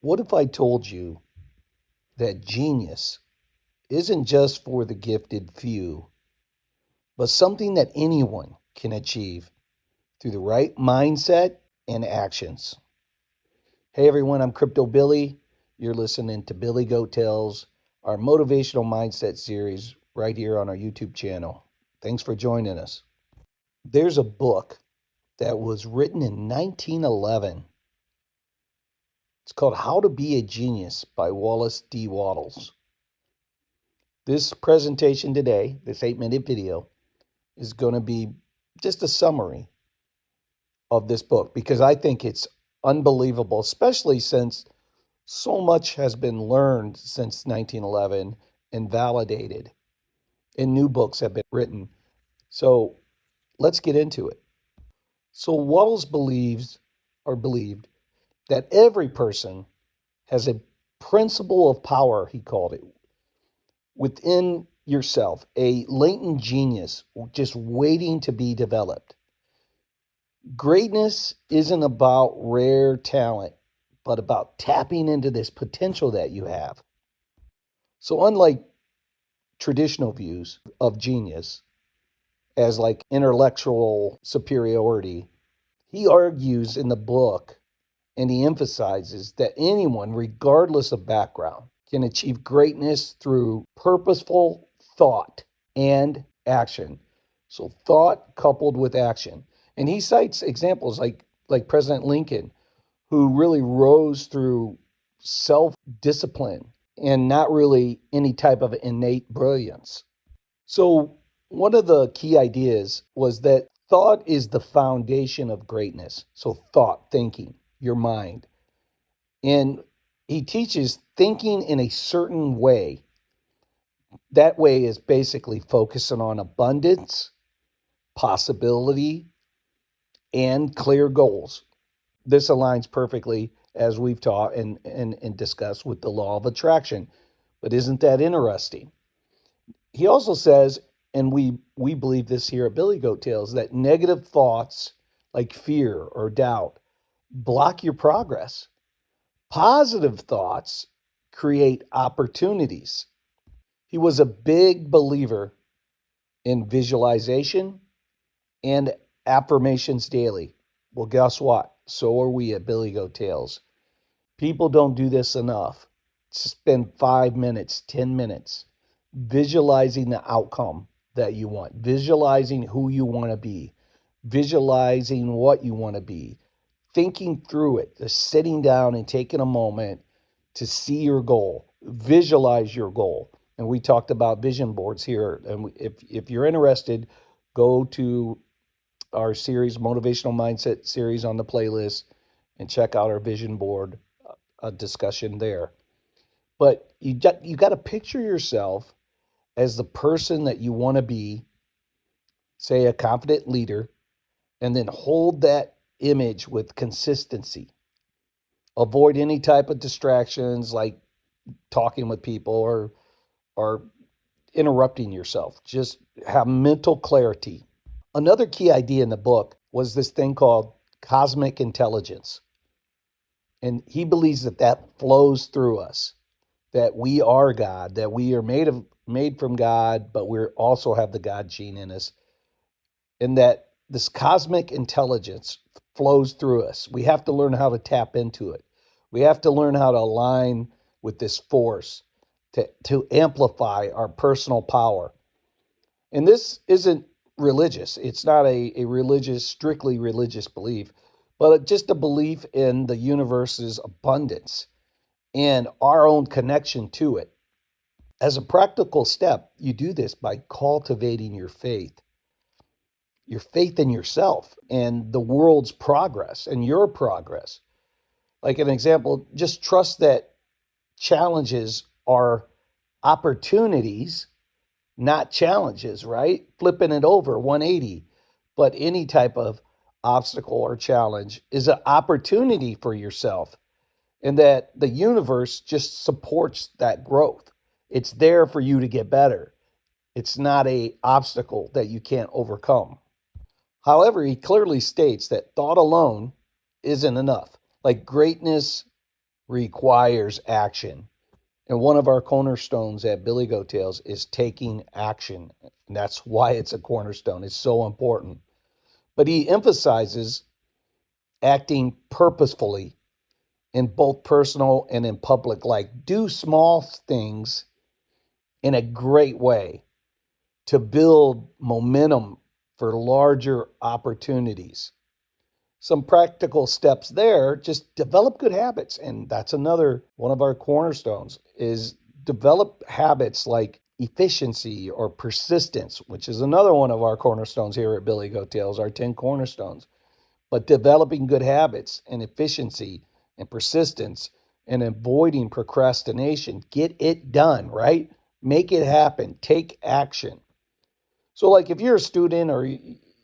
What if I told you that genius isn't just for the gifted few, but something that anyone can achieve through the right mindset and actions? Hey everyone, I'm Crypto Billy. You're listening to Billy Goat Tales, our motivational mindset series right here on our YouTube channel. Thanks for joining us. There's a book that was written in 1911. It's called How to Be a Genius by Wallace D. Wattles. This presentation today, this 8-minute video, is going to be just a summary of this book because I think it's unbelievable, especially since so much has been learned since 1911 and validated, and new books have been written. So let's get into it. So Wattles believes or believed that every person has a principle of power, he called it, within yourself, a latent genius just waiting to be developed. Greatness isn't about rare talent, but about tapping into this potential that you have. So, unlike traditional views of genius as like intellectual superiority, he argues in the book and he emphasizes that anyone, regardless of background, can achieve greatness through purposeful thought and action. So thought coupled with action. And he cites examples like President Lincoln, who really rose through self-discipline and not really any type of innate brilliance. So one of the key ideas was that thought is the foundation of greatness. So thought, thinking, your mind. And he teaches thinking in a certain way. That way is basically focusing on abundance, possibility, and clear goals. This aligns perfectly, as we've taught and discussed, with the law of attraction. But isn't that interesting? He also says, and we believe this here at Billy Goat Tales, that negative thoughts like fear or doubt block your progress. Positive thoughts create opportunities. He was a big believer in visualization and affirmations daily. Well, guess what? So are we at Billy Goat Tales. People don't do this enough. Spend 5 minutes, 10 minutes visualizing the outcome that you want, visualizing who you want to be, visualizing what you want to be, thinking through it, just sitting down and taking a moment to see your goal, visualize your goal. And we talked about vision boards here. And if you're interested, go to our series, Motivational Mindset series on the playlist, and check out our vision board discussion there. But you got to picture yourself as the person that you want to be, say a confident leader, and then hold that image with consistency. Avoid any type of distractions like talking with people or interrupting yourself. Just have mental clarity. Another key idea in the book was this thing called cosmic intelligence. And he believes that that flows through us, that we are God, that we are made from God, but we also have the God gene in us, and that this cosmic intelligence flows through us. We have to learn how to tap into it. We have to learn how to align with this force to amplify our personal power. And this isn't religious. It's not a religious, strictly religious belief, but just a belief in the universe's abundance and our own connection to it. As a practical step, you do this by cultivating your faith in yourself and the world's progress and your progress. Like an example, just trust that challenges are opportunities, not challenges, right? Flipping it over 180. But any type of obstacle or challenge is an opportunity for yourself, and that the universe just supports that growth. It's there for you to get better. It's not a obstacle that you can't overcome. However, he clearly states that thought alone isn't enough. Like greatness requires action. And one of our cornerstones at Billy Goat Tales is taking action. And that's why it's a cornerstone. It's so important. But he emphasizes acting purposefully in both personal and in public, like do small things in a great way to build momentum for larger opportunities. Some practical steps there, just develop good habits. And that's another one of our cornerstones is develop habits like efficiency or persistence, which is another one of our cornerstones here at Billy Goat Tales, our 10 cornerstones. But developing good habits and efficiency and persistence and avoiding procrastination, get it done, right? Make it happen, take action. So, like if you're a student or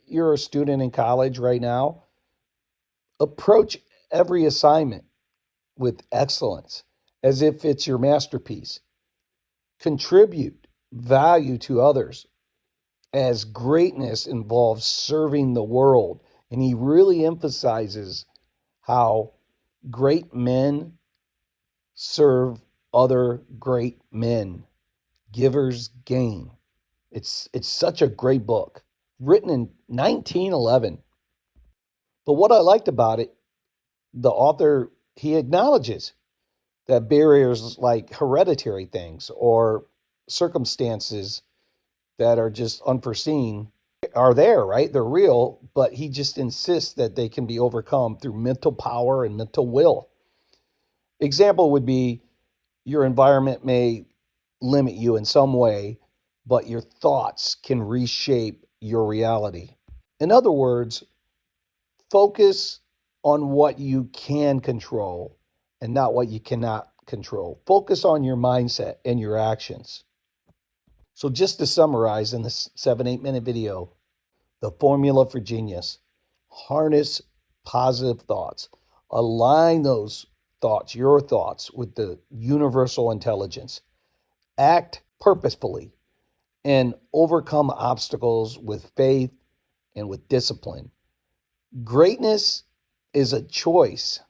you're a student in college right now, approach every assignment with excellence as if it's your masterpiece. Contribute value to others as greatness involves serving the world. And he really emphasizes how great men serve other great men. Givers gain. It's such a great book, written in 1911. But what I liked about it, the author, he acknowledges that barriers like hereditary things or circumstances that are just unforeseen are there, right? They're real, but he just insists that they can be overcome through mental power and mental will. Example would be your environment may limit you in some way, but your thoughts can reshape your reality. In other words, focus on what you can control and not what you cannot control. Focus on your mindset and your actions. So, just to summarize in this 7-8 minute video, the formula for genius: harness positive thoughts, align those thoughts, your thoughts, with the universal intelligence, act purposefully, and overcome obstacles with faith and with discipline. Greatness is a choice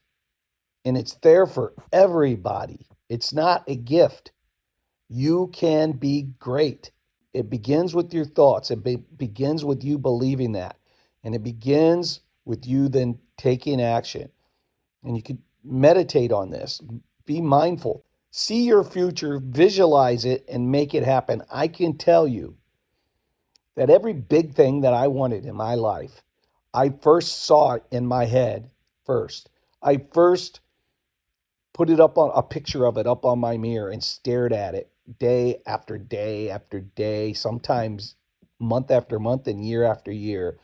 and it's there for everybody. It's not a gift. You can be great. It begins with your thoughts. It begins with you believing that. And it begins with you then taking action. And you can meditate on this. Be mindful. See your future, visualize it, and make it happen. I can tell you that every big thing that I wanted in my life, I first saw it in my head first. I first put it up on a picture of it up on my mirror and stared at it day after day after day, sometimes month after month and year after year.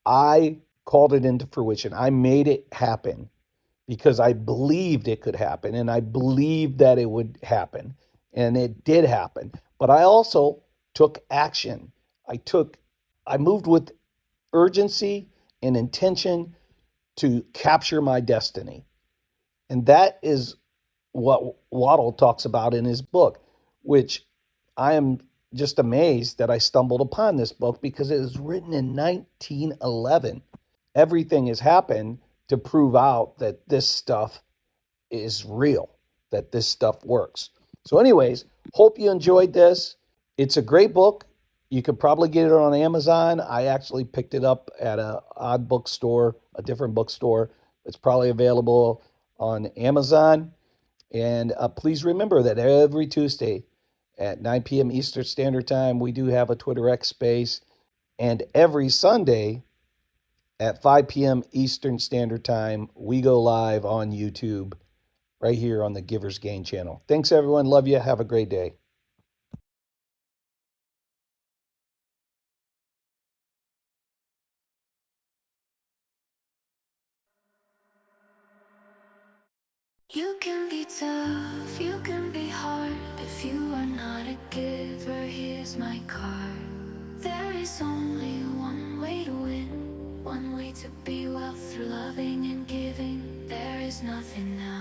I called it into fruition. I made it happen because I believed it could happen and I believed that it would happen. And it did happen. But I also took action. I moved with urgency and intention to capture my destiny. And that is what Waddle talks about in his book, which I am just amazed that I stumbled upon this book because it was written in 1911. Everything has happened to prove out that this stuff is real, that this stuff works. So, anyways, hope you enjoyed this. It's a great book. You could probably get it on Amazon. I actually picked it up at a odd bookstore, a different bookstore. It's probably available on Amazon. And please remember that every Tuesday at 9 p.m. Eastern Standard Time, we do have a Twitter X space. And every Sunday at 5 p.m. Eastern Standard Time, we go live on YouTube right here on the Givers Gain channel. Thanks, everyone. Love you. Have a great day. You can be tough, you can be hard. If you are not a giver, here's my card. There is only one way to win, one way to be well through loving and giving. There is nothing else.